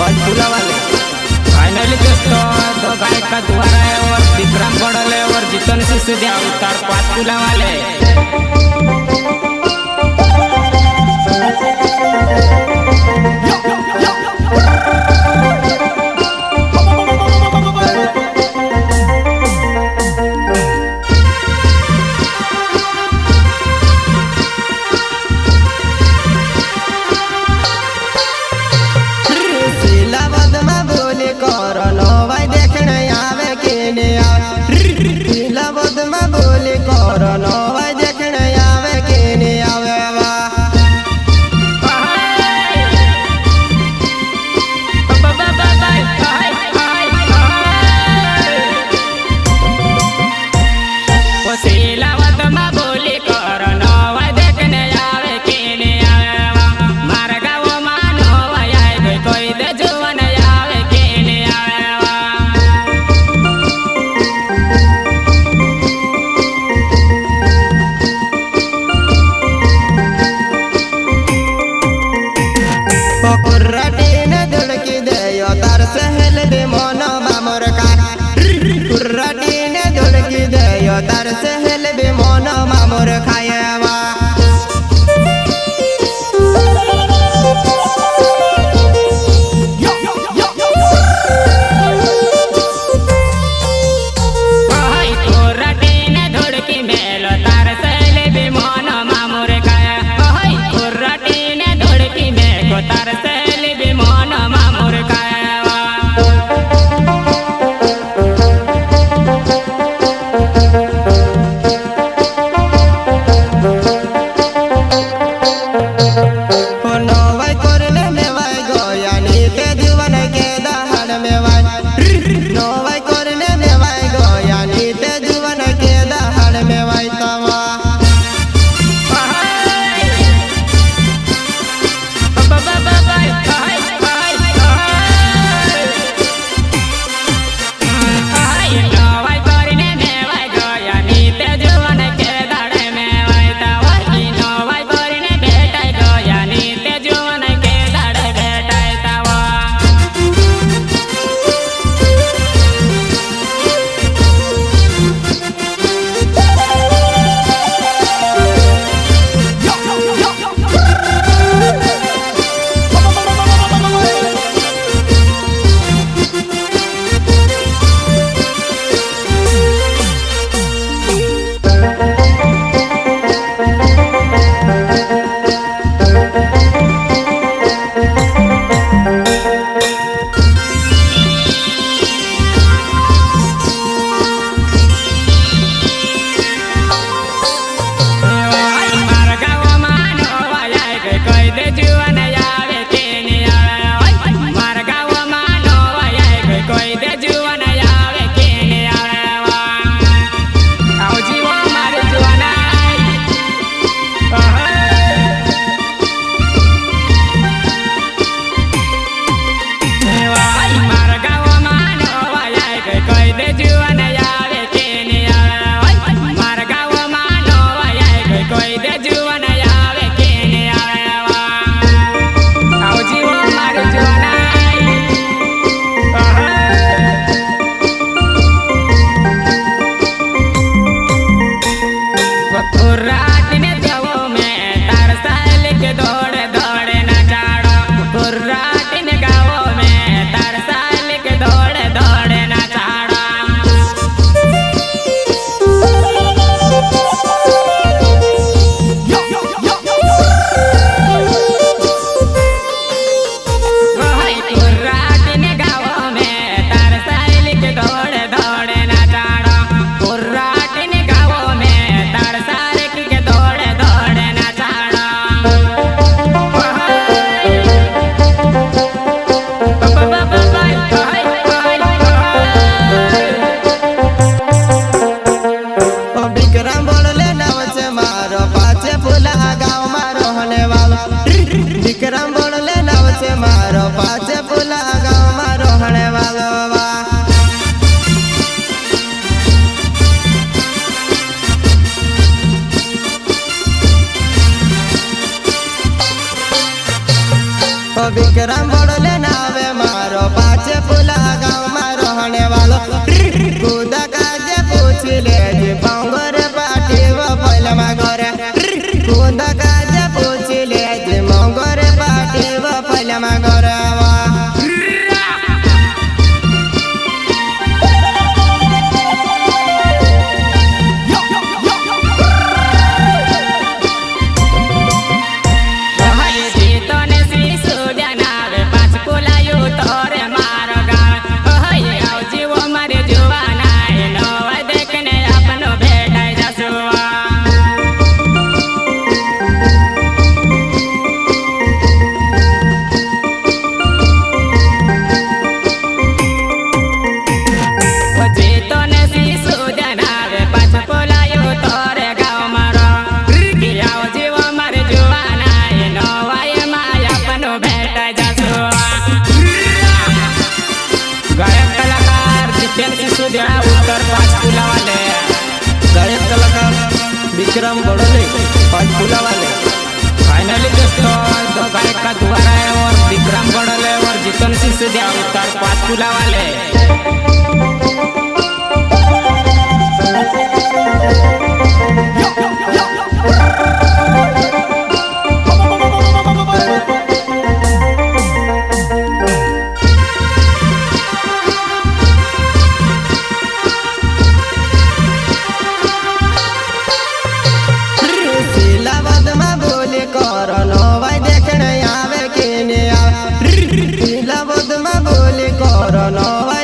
पाचपुला वाले। फाइनली दोस्तों दो गायक का द्वारा है और विक्रम बड़ले और जितन सिसोदिया अवतार पाचपुला वाले। तार सहल बे मोन मामोर खायवा विक्रम बड़ले नावे मार काजे पुला गाँव में रहने वालो कूद काजे पूछ ले जे पाँगर पाटी वो पहले में घरे कूद काजे पूछ ले जे मंगर पाटी वो पहले में घरे उत्तर पाँचकुला वाले गायक कलाकार विक्रम बड़ोले पाँचकुला वाले फाइनली दोस्तों दो गायक का द्वारा है और विक्रम बड़ोले और जितन सिसोदिया उत्तर पाँचकुला वाले। बोले करो